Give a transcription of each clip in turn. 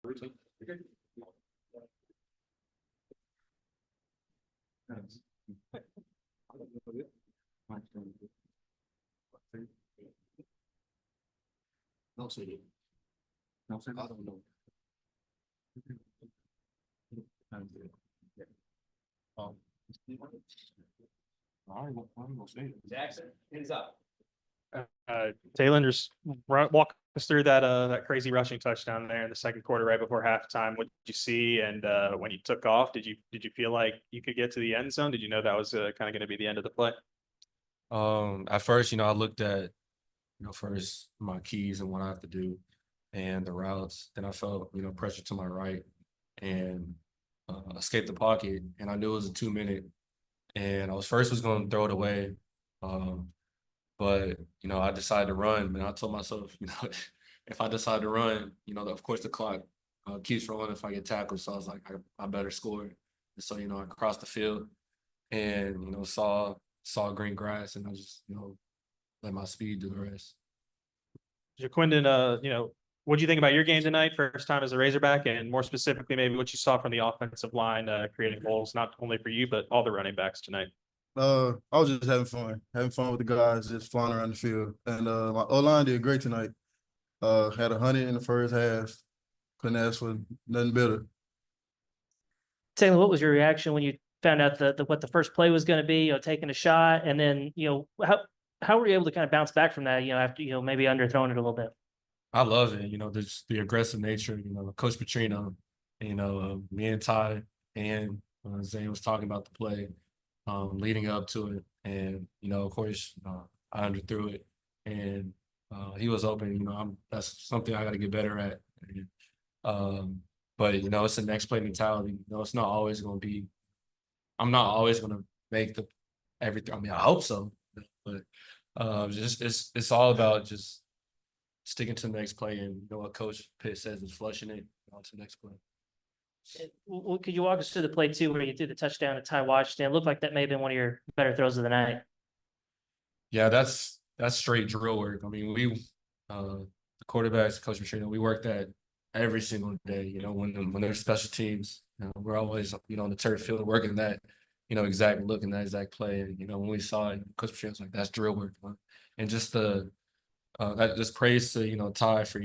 No, sé. No sé. I don't know. Um, I'm gonna say it. Jackson, hands up. Taylen, just walk us through that crazy rushing touchdown there in the second quarter, right before halftime. What did you see? And when you took off, did you feel like you could get to the end zone? Did you know that was kind of going to be the end of the play? At first, I looked at, first my keys and what I have to do and the routes. Then I felt, pressure to my right and escaped the pocket. And I knew it was a 2 minute. And I was going to throw it away. But, I decided to run. And I told myself, if I decide to run, of course the clock keeps rolling if I get tackled. So I was like, I better score. And so, I crossed the field and, saw green grass and I just, let my speed do the rest. Jaquindon, what do you think about your game tonight? First time as a Razorback, and more specifically, maybe what you saw from the offensive line creating goals, not only for you, but all the running backs tonight. I was just having fun with the guys, just flying around the field. And my O-line did great tonight. Had 100 in the first half. Couldn't ask for nothing better. Taylen, what was your reaction when you found out what the first play was going to be, taking a shot, and then, how were you able to kind of bounce back from that, after, maybe underthrowing it a little bit? I love it, the aggressive nature, Coach Petrino, me and Ty and Zane was talking about the play leading up to it. And, of course, I underthrew it and he was open, that's something I got to get better at. But, it's the next play mentality. It's not always going to be, I'm not always going to make everything. I mean, I hope so, but it's all about just sticking to the next play and what Coach Pitt says is flushing it on to the next play. Well, could you walk us through the play too, where you threw the touchdown to Ty Washington? It looked like that may have been one of your better throws of the night. Yeah, that's straight drill work. I mean, the quarterbacks, Coach Petrino, we work that every single day. When there's special teams, we're always on the turf field working that, exact look and that exact play. And when we saw it, Coach Petrino was like, "That's drill work," and just that just praise to Ty for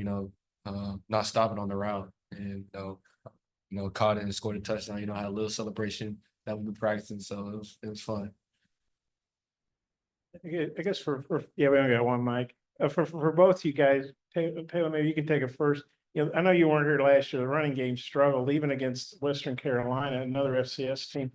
not stopping on the route and caught it and scored a touchdown. Had a little celebration that we've been practicing, so it was fun. I guess we only got one mic. For both you guys, Taylor, maybe you can take it first. I know you weren't here last year. The running game struggled even against Western Carolina, another FCS team.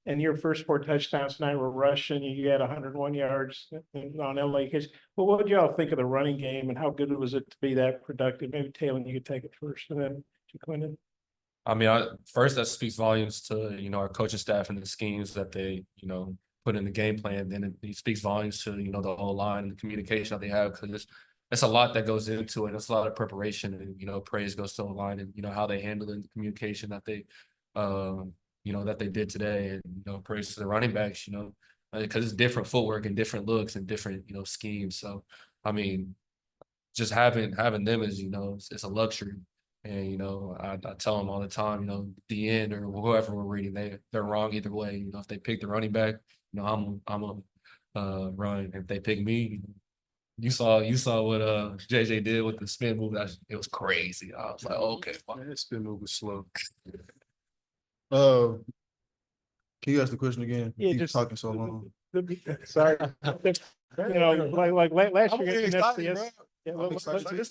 And your first 4 touchdowns tonight were rushing. You had 101 yards on LA case. Well, what did y'all think of the running game and how good was it to be that productive? Maybe Taylor, you could take it first, and then Jaquindon. I mean, first that speaks volumes to our coaching staff and the schemes that they put in the game plan. Then it speaks volumes to the whole line and the communication that they have, because it's a lot that goes into it. It's a lot of preparation, and praise goes to the line and how they handle it, the communication that they that they did today, and praise to the running backs, because it's different footwork and different looks and different schemes. So I mean, just having them is it's a luxury. And I tell them all the time, the end or whoever we're reading, they're wrong either way. If they pick the running back, I'm a run. If they pick me, you saw what JJ did with the spin move. It was crazy. I was like, okay, wow. That spin move was slow. Can you ask the question again? Yeah, just talking so long. Sorry, like last year against FCS. Yeah, it's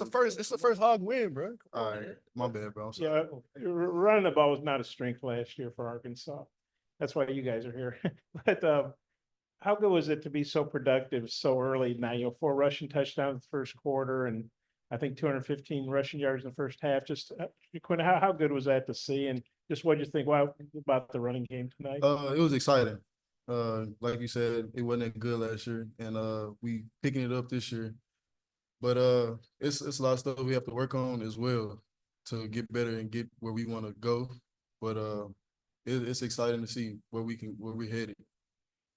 the first hog win, bro. All right, my bad, bro. Yeah, running the ball was not a strength last year for Arkansas. That's why you guys are here. But how good was it to be so productive so early? Now 4 rushing touchdowns in the first quarter, and I think 215 rushing yards in the first half. Just Quinn, how good was that to see? And just what did you think about the running game tonight? It was exciting. Like you said, it wasn't that good last year, and we picking it up this year. But it's a lot of stuff we have to work on as well to get better and get where we want to go. But it's exciting to see where we're headed.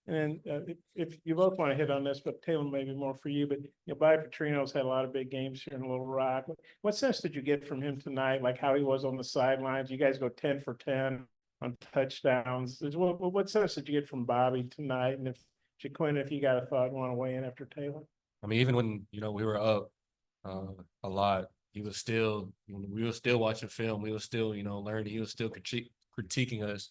And then if you both want to hit on this, but Taylen maybe more for you, but Bobby Petrino's had a lot of big games here in Little Rock. What sense did you get from him tonight? Like how he was on the sidelines? You guys go 10 for 10 on touchdowns. What sense did you get from Bobby tonight? And if Jaquin, if you got a thought, want to weigh in after Taylen? I mean, even when, we were up a lot, he was still, we were still watching film. We were still, learning. He was still critiquing us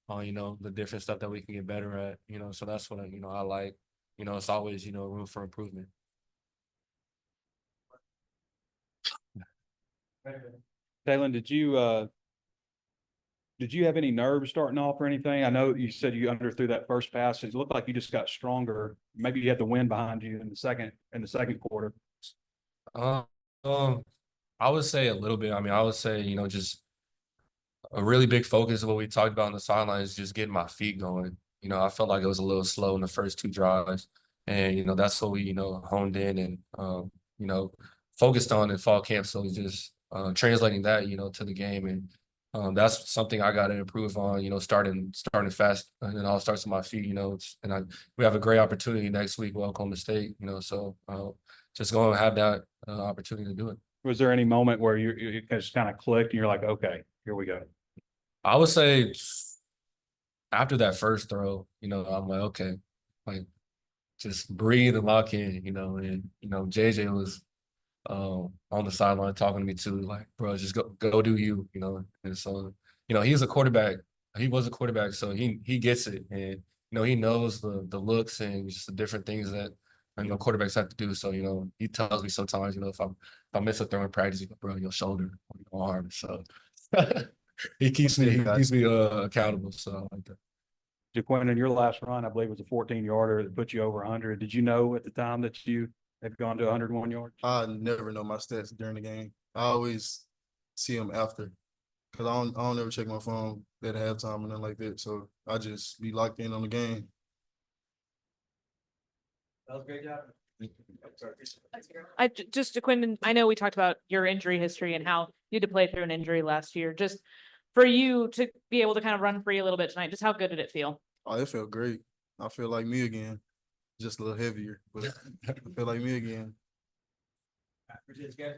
on, the different stuff that we can get better at, so that's what, I like. It's always, room for improvement. Taylen, did you have any nerves starting off or anything? I know you said you underthrew that first pass. It looked like you just got stronger. Maybe you had the wind behind you in the second quarter. I would say a little bit. I mean, I would say, just a really big focus of what we talked about on the sidelines is just getting my feet going. I felt like it was a little slow in the first 2 drives. And, that's what we, honed in and, focused on in fall camp. So it's just translating that, to the game. And that's something I got to improve on, starting fast. And it all starts with my feet, we have a great opportunity next week, Oklahoma State, so just going to have that opportunity to do it. Was there any moment where you just kind of clicked and you're like, okay, here we go? I would say after that first throw, I'm like, okay, like just breathe and lock in, and JJ was on the sideline talking to me too, like, bro, just go do you, and so, he's a quarterback. He was a quarterback, so he gets it, and he knows the looks and just the different things that quarterbacks have to do. So he tells me sometimes, if I miss a throw in practice, he goes, bro, your shoulder or your arm. So he keeps me accountable. So I like that. Jaquin, in your last run, I believe it was a 14-yarder that put you over 100. Did you know at the time that you had gone to 101 yards? I never know my stats during the game. I always see them after, because I don't ever check my phone at halftime and nothing like that. So I just be locked in on the game. That was a great job. Just Quinn, I know we talked about your injury history and how you had to play through an injury last year. Just for you to be able to kind of run free a little bit tonight, just how good did it feel? Oh, it felt great. I feel like me again, just a little heavier, but I feel like me again. Appreciate you guys.